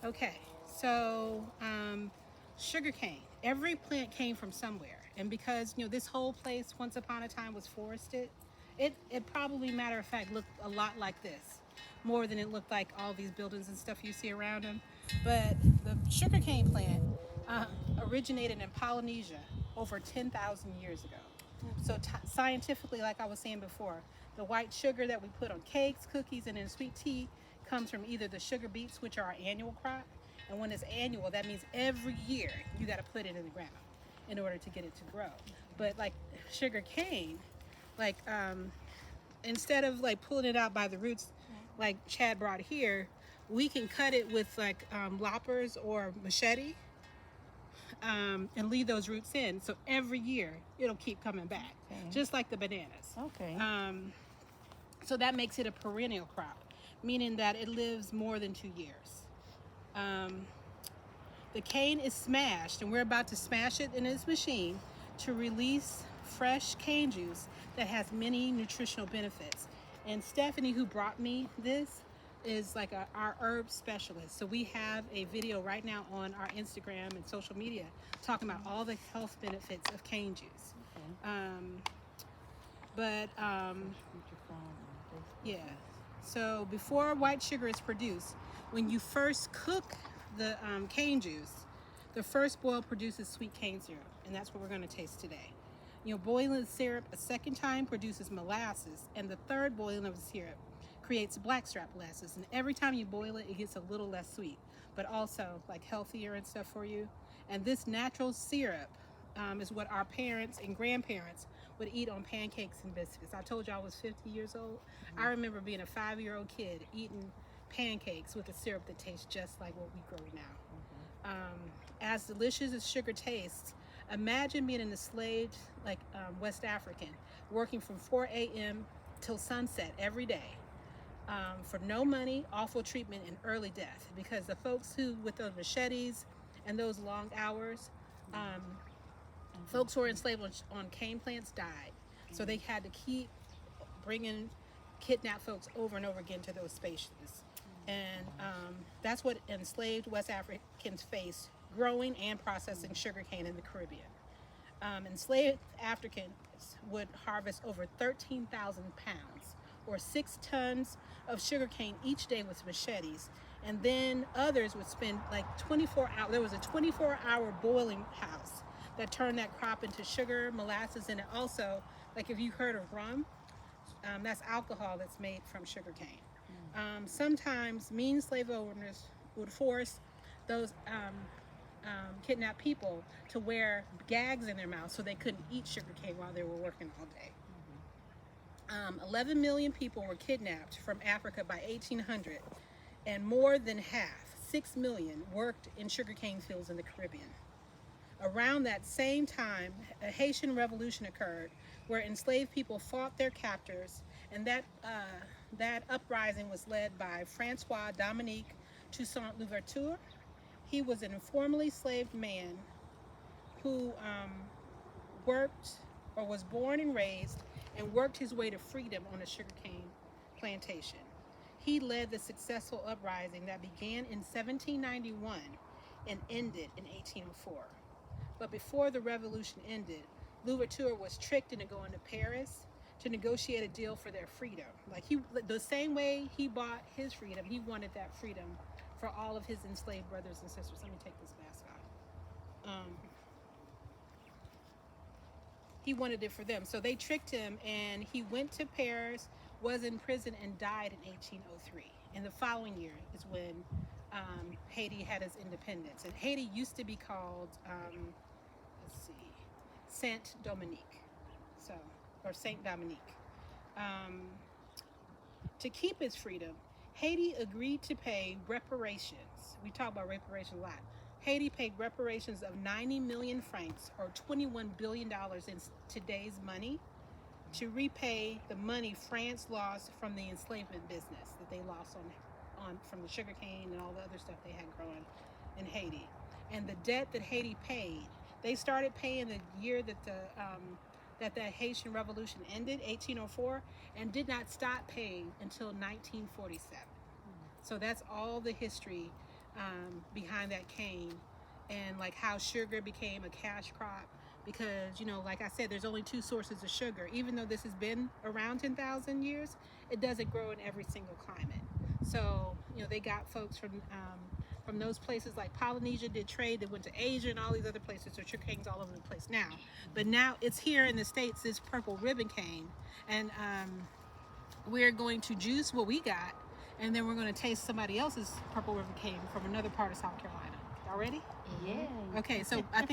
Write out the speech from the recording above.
Okay, so sugarcane. Every plant came from somewhere, and because this whole place once upon a time was forested, it probably, matter of fact, looked a lot like this, more than it looked like all these buildings and stuff you see around them. But the sugarcane plant uh, originated in Polynesia over 10,000 years ago. So scientifically, like I was saying before, the white sugar that we put on cakes, cookies, and in sweet tea comes from either the sugar beets, which are our annual crop, and when it's annual, that means every year you got to put it in the ground in order to get it to grow. But like sugar cane, like instead of like pulling it out by the roots, like Chad brought here, we can cut it with like loppers or machete, and leave those roots in. So every year it'll keep coming back, just like the bananas. Okay. So that makes it a perennial crop, meaning that it lives more than 2 years. The cane is smashed, and we're about to smash it in this machine to release fresh cane juice that has many nutritional benefits. And Stephanie, who brought me this, is like our herb specialist. So we have a video right now on our Instagram and social media talking about all the health benefits of cane juice. Yeah. So before white sugar is produced, when you first cook the cane juice, the first boil produces sweet cane syrup, and that's what we're going to taste today. Boiling the syrup a second time produces molasses, and the third boiling of the syrup creates blackstrap molasses. And every time you boil it, it gets a little less sweet, but also like healthier and stuff for you. And this natural syrup is what our parents and grandparents would eat on pancakes and biscuits. I told you I was 50 years old. I remember being a 5-year-old kid eating pancakes with a syrup that tastes just like what we grow now. As delicious as sugar tastes, imagine being an enslaved West African working from 4 a.m. till sunset every day, for no money, awful treatment, and early death, because the folks who, with those machetes and those long hours, folks who were enslaved on cane plants died. So they had to keep bringing kidnapped folks over and over again to those spaces. And that's what enslaved West Africans faced growing and processing sugarcane in the Caribbean. Enslaved Africans would harvest over 13,000 pounds or 6 tons of sugarcane each day with machetes. And then others would spend like 24 hours. There was a 24-hour boiling house that turned that crop into sugar, molasses, and it also, like if you heard of rum, that's alcohol that's made from sugarcane. Sometimes mean slave owners would force those kidnapped people to wear gags in their mouths so they couldn't eat sugarcane while they were working all day. 11 million people were kidnapped from Africa by 1800, and more than half, 6 million, worked in sugarcane fields in the Caribbean. Around that same time, a Haitian revolution occurred where enslaved people fought their captors, and that uprising was led by Francois Dominique Toussaint Louverture. He was an informally enslaved man who worked, or was born and raised, and worked his way to freedom on a sugarcane plantation. He led the successful uprising that began in 1791 and ended in 1804. But before the revolution ended, Louverture was tricked into going to Paris to negotiate a deal for their freedom. Like the same way he bought his freedom, he wanted that freedom for all of his enslaved brothers and sisters. Let me take this mask off. He wanted it for them. So they tricked him, and he went to Paris, was in prison, and died in 1803. And the following year is when Haiti had its independence. And Haiti used to be called, Saint Dominique. Or Saint Dominique. To keep its freedom, Haiti agreed to pay reparations. We talk about reparations a lot. Haiti paid reparations of 90 million francs, or $21 billion in today's money, to repay the money France lost from the enslavement business that they lost on from the sugarcane and all the other stuff they had growing in Haiti. And the debt that Haiti paid, they started paying the year that the Haitian Revolution ended, 1804, and did not stop paying until 1947. So that's all the history behind that cane, and like how sugar became a cash crop, because like I said, there's only two sources of sugar. Even though this has been around 10,000 years, it doesn't grow in every single climate. So they got folks from those places like Polynesia did trade. They went to Asia and all these other places. So sugar cane's all over the place now. But now it's here in the States, this purple ribbon cane, and we're going to juice what we got, and then we're going to taste somebody else's purple ribbon cane from another part of South Carolina. Y'all ready? Yeah. Okay, so I think